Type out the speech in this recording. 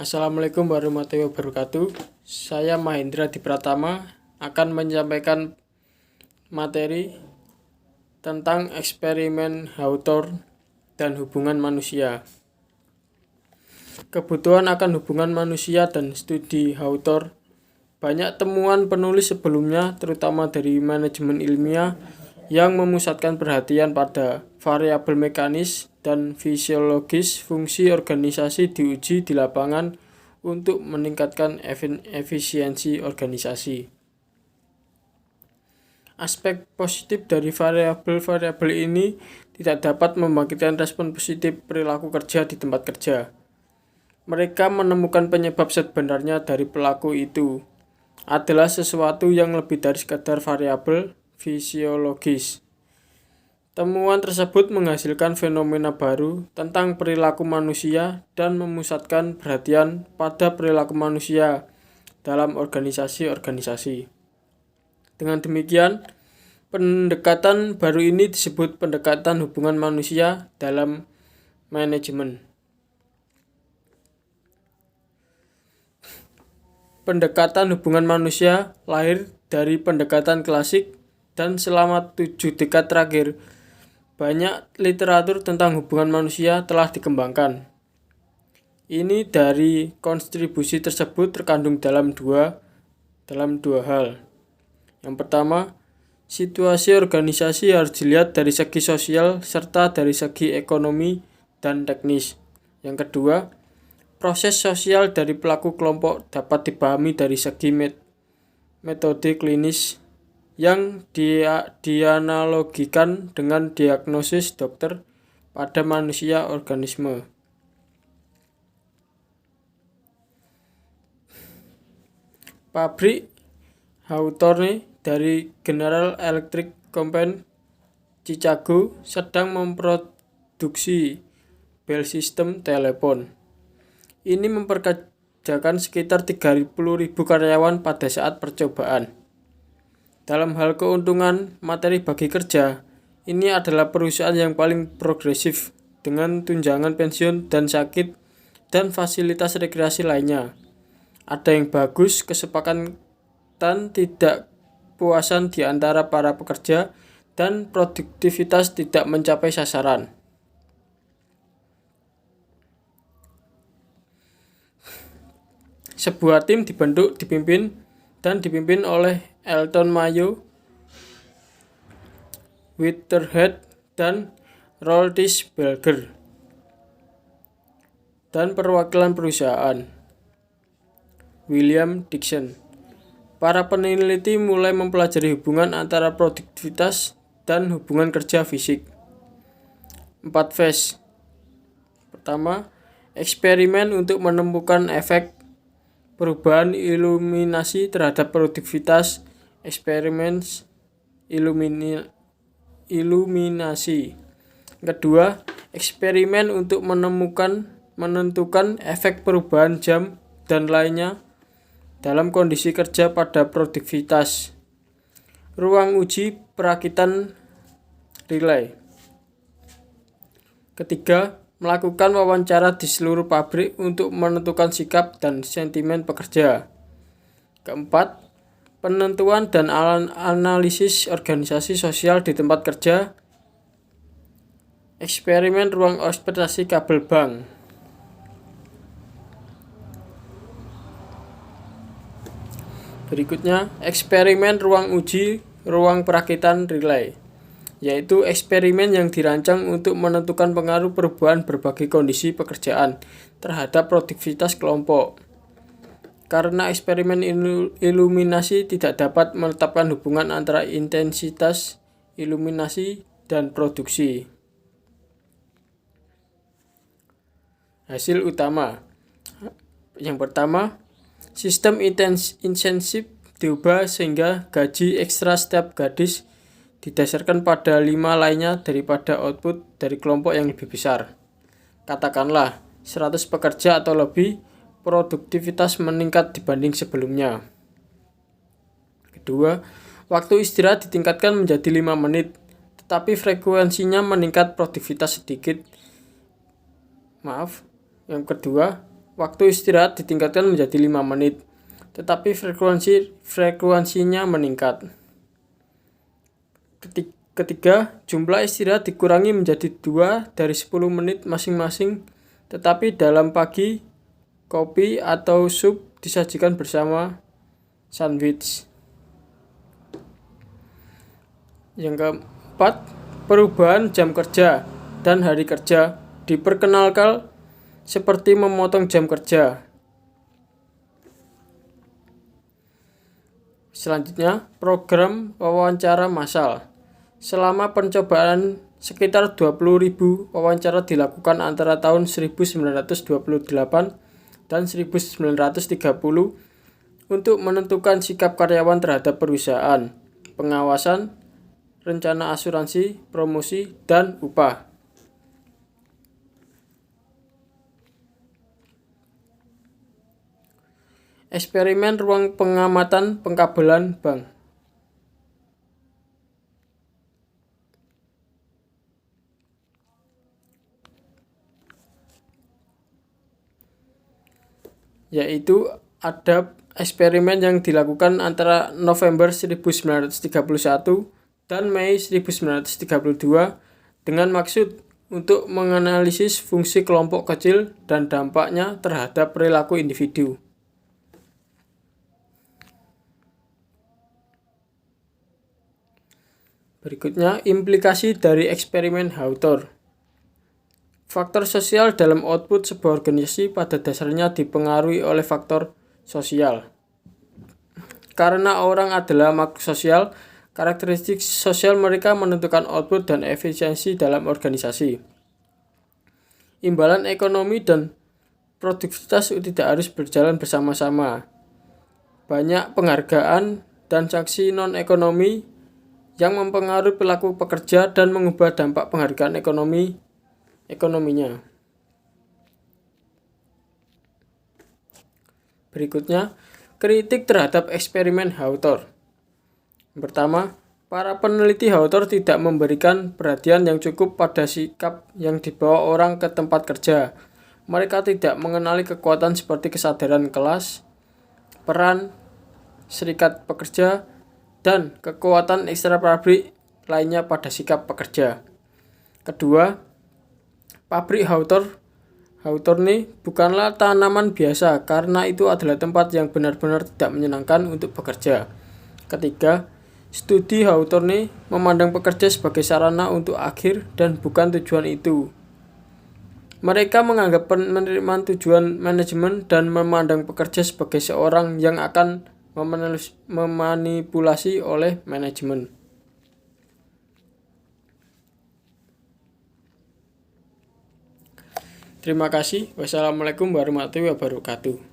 Assalamualaikum warahmatullahi wabarakatuh. Saya Mahendra Dipratama akan menyampaikan materi tentang eksperimen Hawthorne dan hubungan manusia. Kebutuhan akan hubungan manusia dan studi Hawthorne. Banyak temuan penulis sebelumnya, terutama dari manajemen ilmiah, yang memusatkan perhatian pada variabel mekanis dan fisiologis fungsi organisasi diuji di lapangan untuk meningkatkan efisiensi organisasi. Aspek positif dari variabel-variabel ini tidak dapat membangkitkan respon positif perilaku kerja di tempat kerja. Mereka menemukan penyebab sebenarnya dari pelaku itu adalah sesuatu yang lebih dari sekadar variabel fisiologis. Temuan tersebut menghasilkan fenomena baru tentang perilaku manusia dan memusatkan perhatian pada perilaku manusia dalam organisasi-organisasi. Dengan demikian, pendekatan baru ini disebut pendekatan hubungan manusia dalam manajemen. Pendekatan hubungan manusia lahir dari pendekatan klasik dan selama 7 dekade terakhir banyak literatur tentang hubungan manusia telah dikembangkan. Ini dari kontribusi tersebut terkandung dalam dua hal. Yang pertama, situasi organisasi harus dilihat dari segi sosial serta dari segi ekonomi dan teknis. Yang kedua, proses sosial dari pelaku kelompok dapat dipahami dari segi metode klinis yang dianalogikan dengan diagnosis dokter pada manusia organisme. Pabrik Hawthorne dari General Electric Company Chicago sedang memproduksi bel sistem telepon. Ini memperkerjakan sekitar 30.000 karyawan pada saat percobaan. Dalam hal keuntungan materi bagi kerja, ini adalah perusahaan yang paling progresif dengan tunjangan pensiun dan sakit dan fasilitas rekreasi lainnya. Ada yang bagus, kesepakatan tidak puasan di antara para pekerja, dan produktivitas tidak mencapai sasaran. Sebuah tim dipimpin oleh Elton Mayo, Whitehead, dan Roldis Belger, dan perwakilan perusahaan William Dixon. Para peneliti mulai mempelajari hubungan antara produktivitas dan hubungan kerja fisik. 4 fase. Pertama, eksperimen untuk menemukan efek perubahan iluminasi terhadap produktivitas. Eksperimen iluminasi. Kedua, eksperimen untuk menentukan efek perubahan jam dan lainnya dalam kondisi kerja pada produktivitas. Ruang uji perakitan relay. Ketiga, melakukan wawancara di seluruh pabrik untuk menentukan sikap dan sentimen pekerja. Keempat, penentuan dan analisis organisasi sosial di tempat kerja. Eksperimen ruang observasi kabel bank. Berikutnya, eksperimen ruang uji ruang perakitan relay, yaitu eksperimen yang dirancang untuk menentukan pengaruh perubahan berbagai kondisi pekerjaan terhadap produktivitas kelompok. Karena eksperimen iluminasi tidak dapat menetapkan hubungan antara intensitas iluminasi dan produksi. Hasil utama. Yang pertama, sistem insentif diubah sehingga gaji ekstra setiap gadis didasarkan pada 5 lainnya daripada output dari kelompok yang lebih besar. Katakanlah 100 pekerja atau lebih, produktivitas meningkat dibanding sebelumnya. Kedua, waktu istirahat ditingkatkan menjadi 5 menit, tetapi frekuensinya meningkat produktivitas sedikit. Yang kedua, waktu istirahat ditingkatkan menjadi 5 menit, tetapi frekuensinya meningkat. Ketiga, jumlah istirahat dikurangi menjadi 2 dari 10 menit masing-masing, tetapi dalam pagi, kopi atau sup disajikan bersama sandwich. Yang keempat, perubahan jam kerja dan hari kerja diperkenalkan seperti memotong jam kerja. Selanjutnya, program wawancara massal. Selama pencobaan, sekitar 20.000 wawancara dilakukan antara tahun 1928 dan 1930 untuk menentukan sikap karyawan terhadap perusahaan, pengawasan, rencana asuransi, promosi, dan upah. Eksperimen ruang pengamatan pengkabelan bank. Yaitu ada eksperimen yang dilakukan antara November 1931 dan Mei 1932 dengan maksud untuk menganalisis fungsi kelompok kecil dan dampaknya terhadap perilaku individu. Berikutnya, implikasi dari eksperimen Hawthorne. Faktor sosial dalam output sebuah organisasi pada dasarnya dipengaruhi oleh faktor sosial. Karena orang adalah makhluk sosial, karakteristik sosial mereka menentukan output dan efisiensi dalam organisasi. Imbalan ekonomi dan produktivitas tidak harus berjalan bersama-sama. Banyak penghargaan dan sanksi non-ekonomi yang mempengaruhi perilaku pekerja dan mengubah dampak penghargaan ekonominya. Berikutnya, kritik terhadap eksperimen Hawthorne. Pertama, para peneliti Hawthorne tidak memberikan perhatian yang cukup pada sikap yang dibawa orang ke tempat kerja. Mereka tidak mengenali kekuatan seperti kesadaran kelas, peran serikat pekerja, dan kekuatan ekstra pabrik lainnya pada sikap pekerja. Kedua, pabrik Hawthorne bukanlah tanaman biasa karena itu adalah tempat yang benar-benar tidak menyenangkan untuk bekerja. Ketiga, studi Hawthorne memandang pekerja sebagai sarana untuk akhir dan bukan tujuan itu. Mereka menganggap penerimaan tujuan manajemen dan memandang pekerja sebagai seorang yang akan memanipulasi oleh manajemen. Terima kasih. Wassalamualaikum warahmatullahi wabarakatuh.